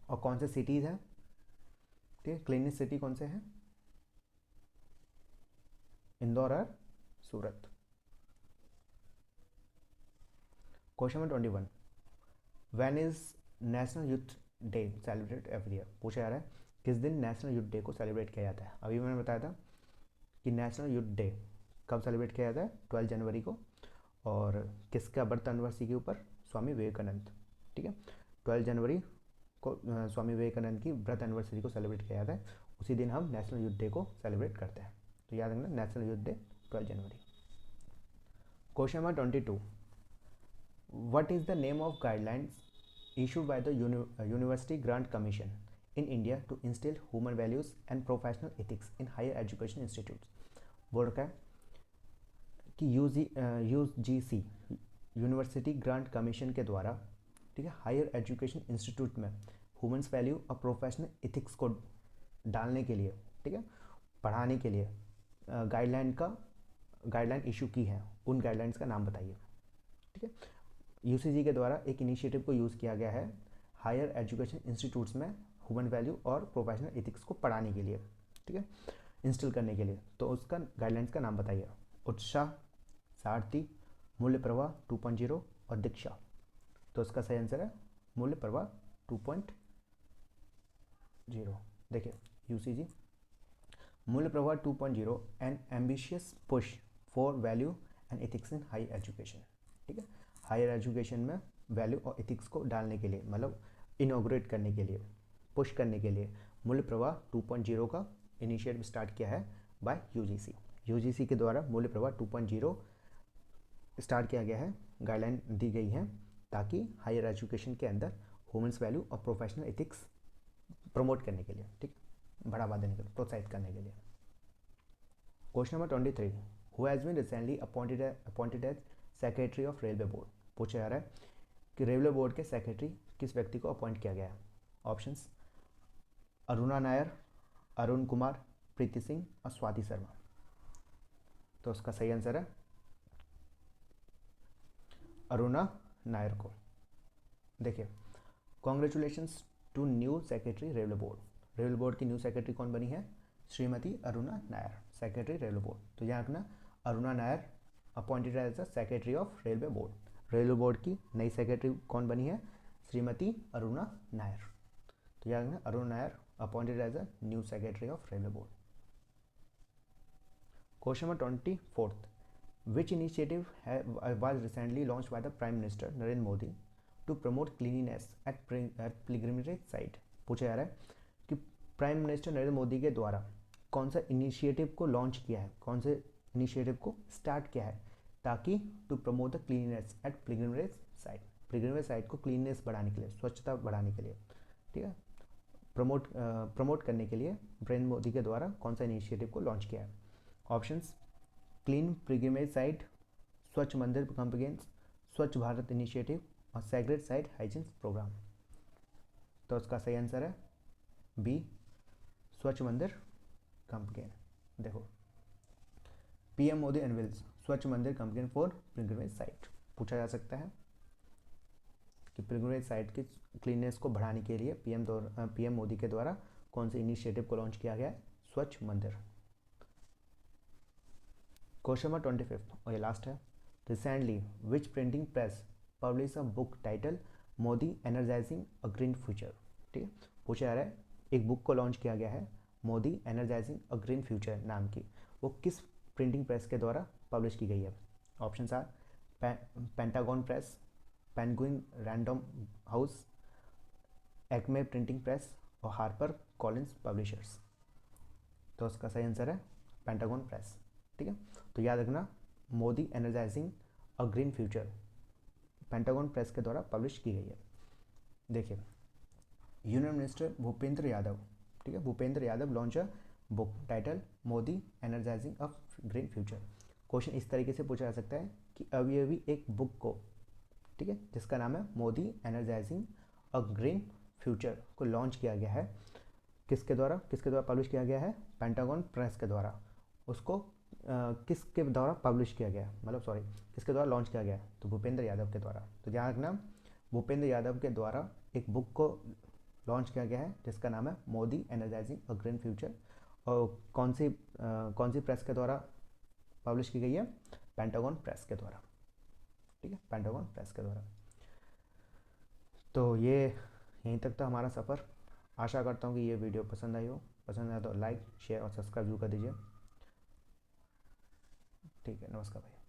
और कौन से सिटीज़ हैं? ठीक है, क्लीनेस्ट सिटी कौन से हैं? इंदौर और Surat. Question number 21, when is national youth day celebrate every year? पूछा जा रहा है किस दिन नेशनल यूथ डे को सेलिब्रेट किया जाता है? अभी मैंने बताया था कि नेशनल यूथ डे कब सेलिब्रेट किया जाता है? 12 जनवरी को। और किसका बर्थ एनिवर्सरी के ऊपर? स्वामी विवेकानंद। ठीक है, 12 जनवरी को स्वामी विवेकानंद की बर्थ एनिवर्सरी को सेलिब्रेट किया जाता है। उसी दिन हम नेशनल यूथ डे को सेलिब्रेट करते हैं। तो याद रखना, national youth day 12 January. Question number 22, what is the name of guidelines issued by the University Grant Commission in India to instill human values and professional ethics in higher education institutes? बोल रखा है कि UGC university grant commission के द्वारा, ठीक है, higher education institute में humans value और प्रोफेशनल इथिक्स को डालने के लिए, ठीक है, पढ़ाने के लिए गाइडलाइन इशू की है। उन गाइडलाइंस का नाम बताइए। ठीक है, यूसीजी के द्वारा एक इनिशिएटिव को यूज़ किया गया है हायर एजुकेशन इंस्टीट्यूट्स में ह्यूमन वैल्यू और प्रोफेशनल एथिक्स को पढ़ाने के लिए, ठीक है, इंस्टॉल करने के लिए। तो उसका गाइडलाइंस का नाम बताइए। उत्साह, सारथी, मूल्य प्रवाह 2.0 और दीक्षा। तो उसका सही आंसर है मूल्य प्रवाह 2.0। देखिए, यूसीजी मूल्य प्रवाह 2.0 N ambitious push for value and ethics in high education. ठीक है, हायर एजुकेशन में वैल्यू और एथिक्स को डालने के लिए, मतलब इनॉग्रेट करने के लिए, पुश करने के लिए मूल्य प्रवाह 2.0 का इनिशिएटिव स्टार्ट किया है बाय यूजीसी। यूजीसी के द्वारा मूल्य प्रवाह 2.0 स्टार्ट किया गया है, गाइडलाइन दी गई है ताकि हायर एजुकेशन के अंदर ह्यूमन्स वैल्यू और प्रोफेशनल एथिक्स प्रमोट करने के लिए, ठीक, बढ़ावा देने के लिए, प्रोत्साहित करने के लिए। Question number 23, who has been recently appointed as secretary of railway board. पूछा जा रहा है कि रेलवे बोर्ड के सेक्रेटरी किस व्यक्ति को अपॉइंट किया गया है? ऑप्शंस: अरुणा नायर, अरुण कुमार, प्रीति सिंह और स्वाति शर्मा। तो उसका सही आंसर है अरुणा नायर को। देखिए, congratulations to new secretary railway board. Railway board की न्यू सेक्रेटरी कौन बनी है? Shrimati Aruna Nair, secretary railway board. तो यहाँ रखना, Aruna Nair appointed as the secretary of railway board. Railway board की नई सेक्रेटरी कौन बनी है? श्रीमती अरुणा नायर। तो याद रखना, Aruna Nair appointed as a new secretary of railway board. Question number 24, which initiative was recently launched by the Prime Minister Narendra Modi to promote cleanliness at pilgrimage site? पूछा जा रहा है कि प्राइम मिनिस्टर नरेंद्र मोदी के द्वारा कौन सा इनिशिएटिव को लॉन्च किया है, कौन से इनिशिएटिव को स्टार्ट किया है ताकि to promote the cleanness at pilgrimage site. Pilgrimage site को क्लीननेस बढ़ाने के लिए, स्वच्छता बढ़ाने के लिए, ठीक है, प्रमोट करने के लिए नरेंद्र मोदी के द्वारा कौन सा इनिशिएटिव को लॉन्च किया है? ऑप्शंस: क्लीन पिलग्रिमेज साइट, स्वच्छ मंदिर कैंपेन्स, स्वच्छ भारत इनिशिएटिव और सेक्रेड साइट हाइजीन प्रोग्राम। तो उसका सही आंसर है बी, स्वच्छ मंदिर कैंपेन। देखो, पीएम मोदी अनवील्स स्वच्छ मंदिर कैंपेन फॉर पिलग्रिमेज साइट। पूछा जा सकता है कि पिलग्रिमेज साइट की क्लीननेस को बढ़ाने के लिए पीएम मोदी के द्वारा कौन से इनिशिएटिव को लॉन्च किया गया है? स्वच्छ मंदिर। क्वेश्चन नंबर 25 और ये लास्ट है। Recently which printing press publish a book title Modi energising a green future. ठीक है, पूछा जा रहा है एक बुक को लॉन्च किया गया है मोदी एनर्जाइजिंग अ ग्रीन फ्यूचर नाम की, वो किस प्रिंटिंग प्रेस के द्वारा पब्लिश की गई है? Options are Pentagon press, Penguin Random House, Acme printing press और हार्पर कॉलिंस पब्लिशर्स। तो उसका सही आंसर है पेंटागन प्रेस। ठीक है, तो याद रखना, मोदी एनर्जाइजिंग अ ग्रीन फ्यूचर पेंटागन प्रेस के द्वारा पब्लिश की गई है। देखिए, यूनियन मिनिस्टर भूपेंद्र यादव, ठीक है, Bhupendra Yadav launch a book title Modi energising a green future. Question इस तरीके से पूछा जा सकता है कि अभी एक बुक को, ठीक है, जिसका नाम है मोदी एनर्जाइजिंग अ ग्रीन फ्यूचर को लॉन्च किया गया है, किसके द्वारा पब्लिश किया गया है? पेंटागन प्रेस के द्वारा। उसको किसके द्वारा पब्लिश किया गया, मतलब सॉरी, किसके द्वारा लॉन्च किया गया? तो भूपेंद्र यादव के द्वारा। तो ध्यान रखना, भूपेंद्र यादव के द्वारा एक बुक को लॉन्च किया गया है जिसका नाम है मोदी एनर्जाइजिंग अ ग्रीन फ्यूचर। और कौन सी प्रेस के द्वारा पब्लिश की गई है? पेंटागन प्रेस के द्वारा। ठीक है, पेंटागन प्रेस के द्वारा। तो ये यहीं तक था हमारा सफ़र। आशा करता हूँ कि ये वीडियो पसंद आई हो। पसंद आया तो लाइक शेयर और सब्सक्राइब जरूर कर दीजिए। ठीक है, नमस्कार भाई।